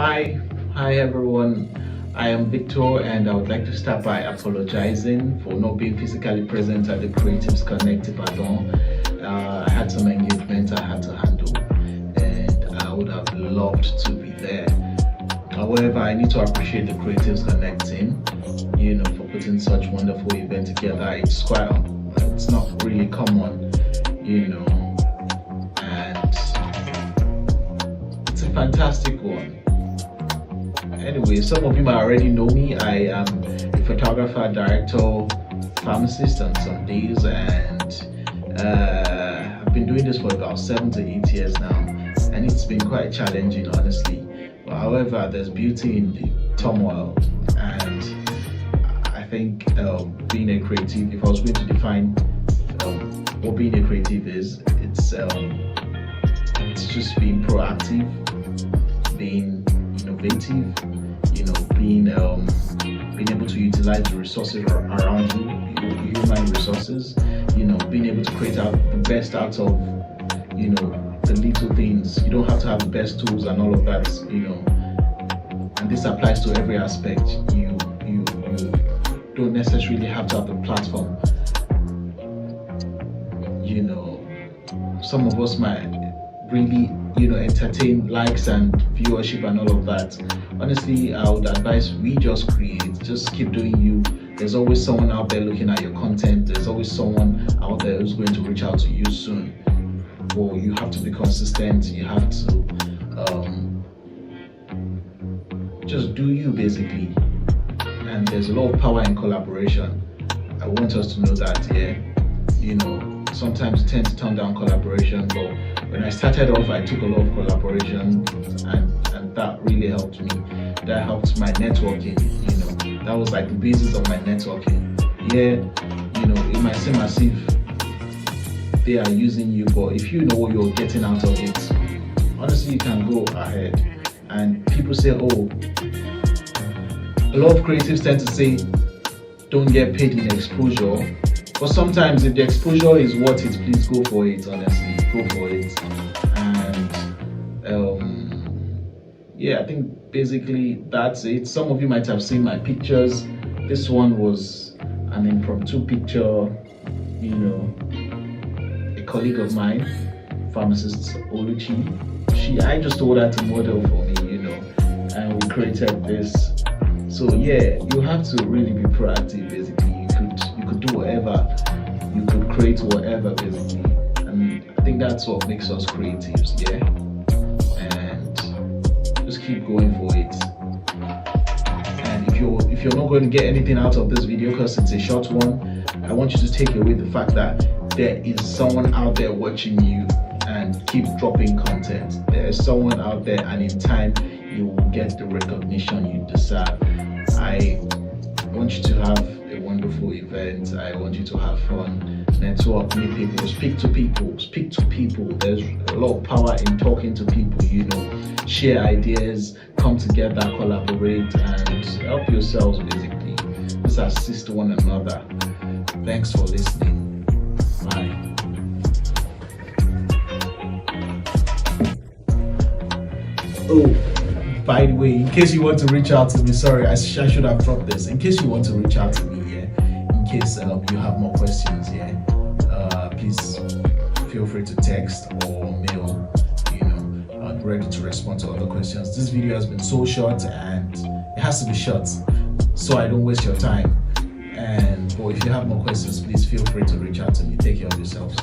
Hi everyone. I am Victor, and I would like to start by apologizing for not being physically present at the Creatives Connect Ibadan. I had some engagements I had to handle, and I would have loved to be there. However, I need to appreciate the Creatives Connect team, for putting such wonderful event together. It's not really common, and it's a fantastic one. Anyway, some of you might already know me. I am a photographer, director, pharmacist on some days, and I've been doing this for about 7 to 8 years now, and it's been quite challenging, honestly. But however, there's beauty in the turmoil, and I think being a creative, if I was going to define what being a creative is, it's just being proactive, being innovative, being able to utilize the resources around you, human resources, being able to create out the best out of the little things. You don't have to have the best tools and all of that, and this applies to every aspect. You don't necessarily have to have the platform. Some of us might really entertain likes and viewership and all of that. Honestly, I would advise we just create, just keep doing you. There's always someone out there looking at your content. There's always someone out there who's going to reach out to you soon. But you have to be consistent. You have to just do you, basically. And there's a lot of power in collaboration. I want us to know that, sometimes you tend to turn down collaboration, but when I started off, I took a lot of collaboration, and that really helped me. That helped my networking, that was like the basis of my networking. Yeah, it might seem as if they are using you, but if you know what you're getting out of it, honestly, you can go ahead. And people say, oh, a lot of creatives tend to say, don't get paid in exposure. But sometimes if the exposure is worth it, please go for it, honestly, go for it. And I think basically that's it. Some of you might have seen my pictures. This one was an impromptu picture, a colleague of mine, pharmacist Oluchi. I just told her to model for me, and we created this. So yeah, you have to really be proactive, basically. You could do whatever, you could create whatever, basically, and I think that's what makes us creatives, yeah. And just keep going for it. And if you're not going to get anything out of this video because it's a short one, I want you to take away the fact that there is someone out there watching you, and keep dropping content. There is someone out there, and in time you will get the recognition you deserve. I want you to have a wonderful event. I want you to have fun, network, meet people, speak to people. There's a lot of power in talking to people, share ideas, come together, collaborate, and help yourselves, basically. Let's assist one another. Thanks for listening. Bye. Oh, by the way, in case you want to reach out to me, sorry, I should have dropped this. In case you want to reach out to me, in case you have more questions, please feel free to text or mail. I'm ready to respond to other questions. This video has been so short, and it has to be short so I don't waste your time. But if you have more questions, please feel free to reach out to me. Take care of yourselves.